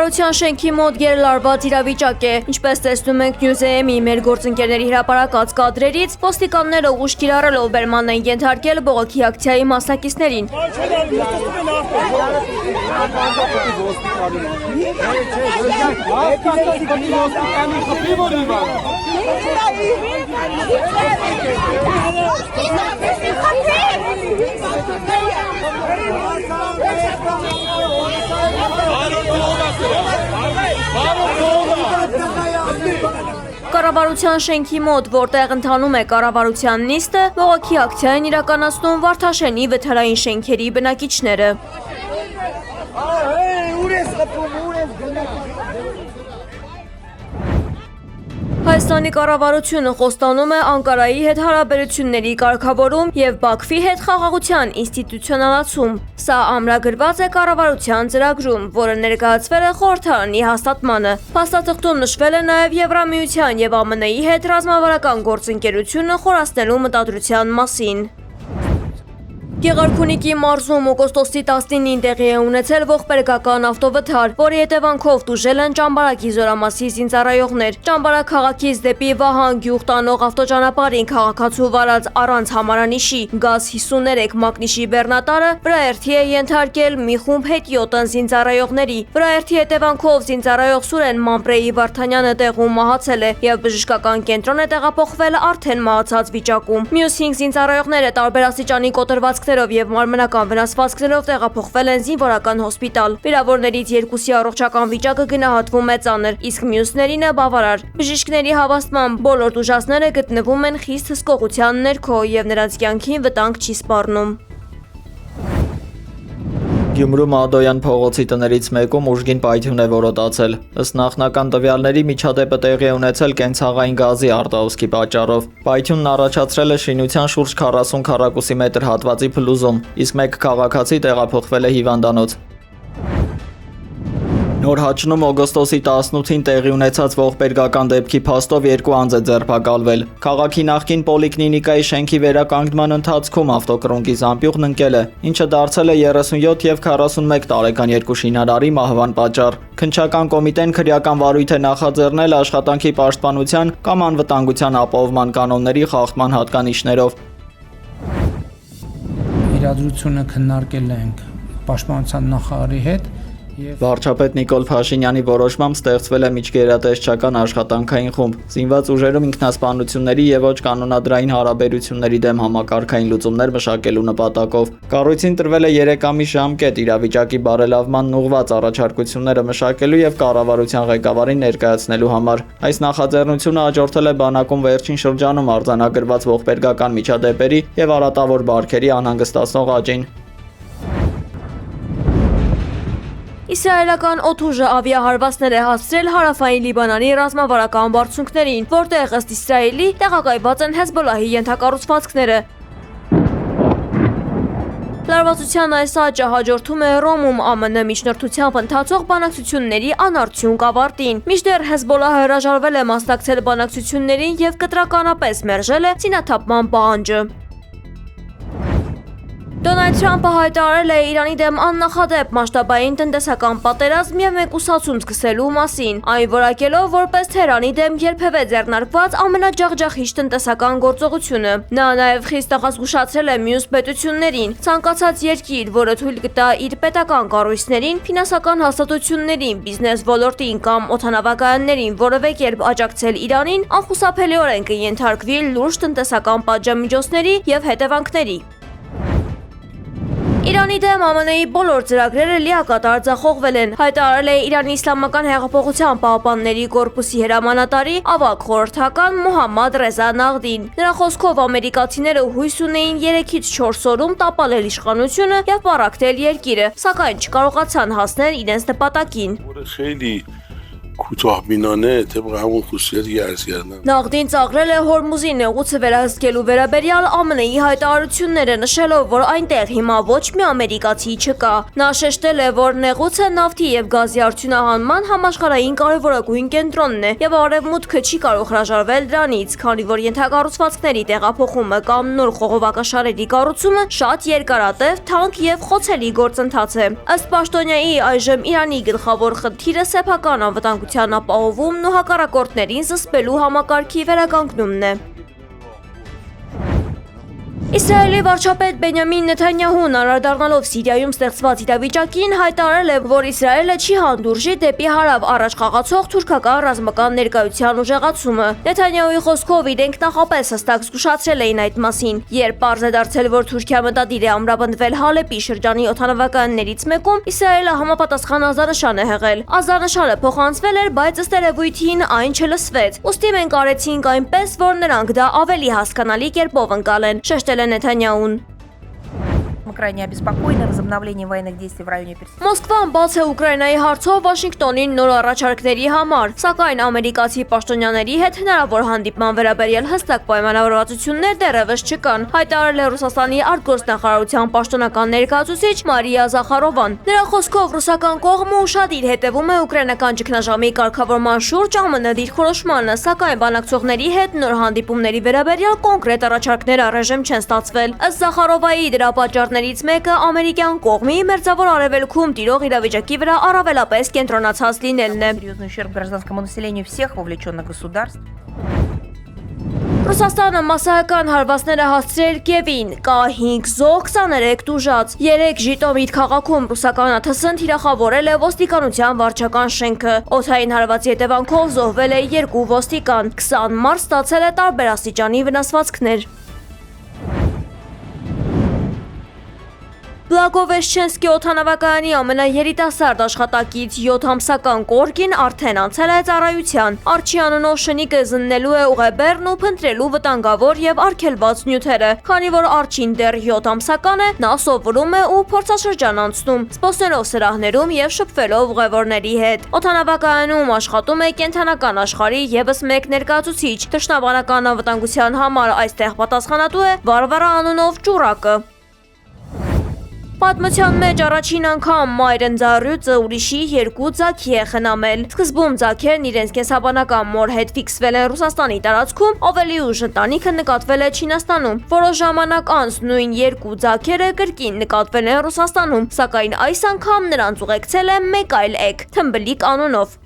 Կառավարության շենքի մոտ գերլարված իրավիճակ է, ինչպես տեսնում ենք Նյուզեեմի մեր գործընկերների հրապարակած կադրերից, ոստիկանները ուժ կիրառելով բերման են ենթարկել բողոքի ակցիայի մասնակիցներին։ Կառավարության շենքի մոտ, որտեղ ընթանում է կառավարության նիստը, բողոքի ակցիա են իրականացնում Վարդաշենի վթարային շենքերի բնակիչները։ Հայաստանի կառավարությունը խոստանում է Անկարայի հետ հարաբերությունների կարգավորում և Բաքվի հետ խաղաղության ինստիտուցիոնալացում։ Սա ամրագրված է կառավարության ծրագրում, որը ներկայացվել է խորհրդարանի հաստատմանը։ Փաստաթղթում նշվել է նաև Եվրամիության և ԱՄՆ-ի հետ ռազմավարական գործընկերությունը խորացնելու մտադրության մասին։ Գեղարքունիքի մարզում օգոստոսի 19-ին տեղի է ունեցել ողբերգական ավտովթար, որի հետևանքով տուժել են Ճամբարակի զորամասի զինծառայողներ։ Ճամբարակ քաղաքից դեպի Վահան գյուղ տանող ավտոճանապարհին քաղաքացու վարած առանց համարանիշի գազ 53 մակնիշի բեռնատարը վրաերթի է ենթարկել մի խումբ հետիոտն զինծառայողների։ Վրաերթի հետևանքով զինծառայող Սուրեն Մամպրեի Վարդանյանը տեղում մահացել է և բժշկական կենտրոն է տեղափոխվել արդեն մահացած վիճակում։ Մյուս 5 զինծառայողները տարբեր աստիճանի կոտրվածքներ և մարմնական վնասվածքներով տեղափոխվել են զինվորական հոսպիտալ։ Վիրավորներից երկուսի առողջական վիճակը գնահատվում է ծանր, իսկ մյուսներինը բավարար։ Բժիշկների հավաստմամբ բոլոր տուժածները գտնվում են խիստ հսկողության ներքո և նրանց կյանքին վտանգ չի սպառնում։ Գյումրու Մադոյան փողոցի տներից մեկում ուժգին պայթյուն է որոտացել։ Ըստ նախնական տվյալների միջադեպը տեղի է ունեցել կենցաղային գազի արտահոսքի պատճառով։ Պայթյունն առաջացրել է շինության շուրջ 40 քառակուսի մետր հատվածի փլուզում, իսկ մեկ քաղաքացի տեղափոխվել է հիվանդանոց։ Նոր Հաչնում օգոստոսի 18-ին տեղի ունեցած ողբերգական դեպքի փաստով 2 անձ է ձերբակալվել։ Քաղաքի նախկին պոլիկլինիկայի շենքի վերականգնման ընթացքում ավտոկրունկի զամբյուղն ընկել է, ինչը դարձել է 37 և 41 տարեկան երկու շինարարի մահվան պատճառ։ Քննչական կոմիտեն քրեական վարույթ է նախաձեռնել աշխատանքի պաշտպանության կամ անվտանգության ապահովման կանոնների խախտման հատկանիշներով։ Իրադրությունը քննարկել ենք պաշտպանության նախարարի հետ։ Վարչապետ Նիկոլ Փաշինյանի որոշմամբ ստեղծվել է միջգերատեսչական աշխատանքային խումբ, զինված ուժերում ինքնասպանությունների և ոչ կանոնադրային հարաբերությունների դեմ համակարգային լուծումներ մշակելու նպատակով։ Կառույցին տրվել է 3 ամիս ժամկետ իրավիճակի բարելավմանն ուղղված առաջարկությունները մշակելու և կառավարության ղեկավարին ներկայացնելու համար։ Այս նախաձեռնությունը հաջորդել է բանակում վերջին շրջանում արձանագրված ողբերգական միջադեպերի և արատավոր բարքերի անհանգստացնող աճին։ Իսրայելական օդուժը ավիահարվածներ է հասցրել հարավային Լիբանանի ռազմավարական բարձունքներին, որտեղ ըստ Իսրայելի տեղակայված են Հեզբոլահի ենթակառուցվածքները։ Լարվածության այս աճը հաջորդում է Հռոմում ԱՄՆ միջնորդությամբ ընթացող բանակցությունների անարդյունք ավարտին։ Մինչդեռ Հեզբոլահը հրաժարվել է մասնակցել բանակցություններին և կտրականապես մերժել է զինաթափման պահանջը։ Դոնալդ Թրամփը հայտարարել է Իրանի դեմ աննախադեպ մասշտաբային տնտեսական պատերազմ և մեկուսացում սկսելու մասին, այն որակելով որպես Թեհրանի դեմ երբևէ ձեռնարկված ամենաջախջախիչ տնտեսական գործողությունը։ Նա նաև խիստ զգուշացրել է մյուս պետություններին, ցանկացած երկիր, որը թույլ կտա իր պետական կառույցներին, ֆինանսական հաստատություններին, բիզնես ոլորտին կամ օդանավակայաններին որևէ կերպ աջակցել Իրանին, անխուսափելիորեն կենթարկվի լուրջ տնտեսական պատժամիջոցների և հետևանքների։ Իրանի դեմ ԱՄՆ-ի բոլոր ծրագրերը լիակատար ձախողվել են, հայտարարել է Իրանի Իսլամական հեղափոխության պահապանների կորպուսի հրամանատարի ավագ խորհրդական Մոհամմադ Ռեզա Նաղդին։ Նրա խոսքով ամերիկացիները հույս ունեին 3-ից 4 օրում տապալել իշխանությունը և պառակտել երկիրը, սակայն չկարողացան հասնել իրենց նպատակին։ کوتاه بینانه طبق همون خصوصیاتی که عرض کردم. Նախդին ծաղրել է Հորմուզի նեղուցը վերահսկելու վերաբերյալ ԱՄՆ-ի հայտարարությունները, նշելով, որ այնտեղ հիմա ոչ մի ամերիկացի չկա։ Նա շեշտել է, որ նեղուցը նավթի եւ գազի արդյունահանման համաշխարհային կարևորագույն կենտրոնն է եւ արևմուտքը չի կարող հրաժարվել դրանից, քանի որ ենթակառուցվածքների տեղափոխումը կամ նոր խողովակաշարերի կառուցումը շատ երկարատև, թանկ եւ խոցելի գործընթաց է։ Ըստ պաշտոնյայի այժմ Իրանի գլխավոր խնդիրը սեփական անվտանգության ապահովումն ու հակառակորդներին զսպելու համակարգի վերականգնումն է։ Իսրայելի վարչապետ Բենյամին Նեթանյահուն անդրադառնալով Սիրիայում ստեղծված իրավիճակին հայտարարել է, որ Իսրայելը չի հանդուրժի դեպի հարավ առաջ խաղացող թուրքական ռազմական ներկայության ուժեղացումը։ Նեթանյահուի խոսքով իրենք նախապես հստակ զգուշացրել էին այդ մասին, երբ պարզ է դարձել, որ Թուրքիա մտադիր է ամրապնդվել Հալեպի շրջանի օդանավականներից մեկում, Իսրայելը համապատասխան ազդանշան է հղել։ Ազդանշանը փոխանցվել էր, բայց ըստ երևույթին այն չլսվեց։ Ուստի մենք արեցինք այնպես, որ նրանք դա ավելի հասկանալի կերպով ընկալեն, շեշտել է Նեթանյահուն։ Мы крайне обеспокоены возобновлением военных действий в районе Персидского. Մոսկվան բաց է Ուկրաինայի հարցով Վաշինգտոնին նոր առաջարկների համար, սակայն ամերիկացի պաշտոնյաների հետ հնարավոր հանդիպման վերաբերյալ հստակ պայմանավորվածություններ դեռևս չկան, հայտարարել է Ռուսաստանի արտգործնախարարության պաշտոնական ներկայացուցիչ Մարիա Զախարովան։ Նրա խոսքով ռուսական կողմը ուշադիր հետևում է ուկրաինական ճգնաժամի կարգավորման շուրջ ԱՄՆ դիրքորոշմանը, սակայն բանակցողների հետ նոր հանդիպումների վերաբերյալ կոնկրետ առաջարկներ առայժմ չեն ստացվել։ Ըստ Զախարովայի դրա պատճառներից մեկը ամերիկյան կողմի մերձավոր արևելքում տիրող իրավիճակի վրա առավելապես կենտրոնացած լինելն է։ Серьезный ущерб гражданскому населению всех вовлеченных государств. Ռուսաստանը մասսայական հարվածներ է հասցրել Կիևին, կա 5 զոհ, 23 տուժած։ 3 Ժիտոմիր քաղաքում ռուսական ԱԹՍ-ն թիրախավորել է ոստիկանության վարչական շենքը։ Օդային հարվածի հետևանքով զոհվել է 2 ոստիկան, 20 մարդ ստացել է տարբեր աստիճանի վնասվածքներ։ Բլագովեշչենսկի օդանավակայանի ամենաերիտասարդ աշխատակից 7 ամսական Կորգին արդեն անցել է ծառայության։ Արջի անունով շնիկը զննելու է ուղեբեռն ու փնտրելու վտանգավոր եւ արգելված նյութերը։ Քանի որ Արջին դեռ 7 ամսական է, նա սովորում է ու փորձաշրջան անցնում, սպասելով սրահներում եւ շփվելով ուղևորների հետ։ Օդանավակայանում աշխատում է կենթանական աշխարհի եւս մեկ ներկայացուցիչ։ Թշնամական անվտանգության համար այստեղ պատասխանատու է Վարվարա անունով ճուրակը։ Պատմության մեջ առաջին անգամ մայր ընձառյուծը ուրիշի 2 ձագի է խնամել։ Սկզբում ձագերն իրենց կենսաբանական մոր հետ ֆիքսվել են Ռուսաստանի տարածքում, ավելի ուշ ընտանիքը նկատվել է Չինաստանում։ Որոշ ժամանակ անց նույն 2 ձագերը կրկին նկատվել են Ռուսաստանում, սակայն այս անգամ նրանց ուղեկցել է մեկ այլ էգ՝ թմբլիկ անունով։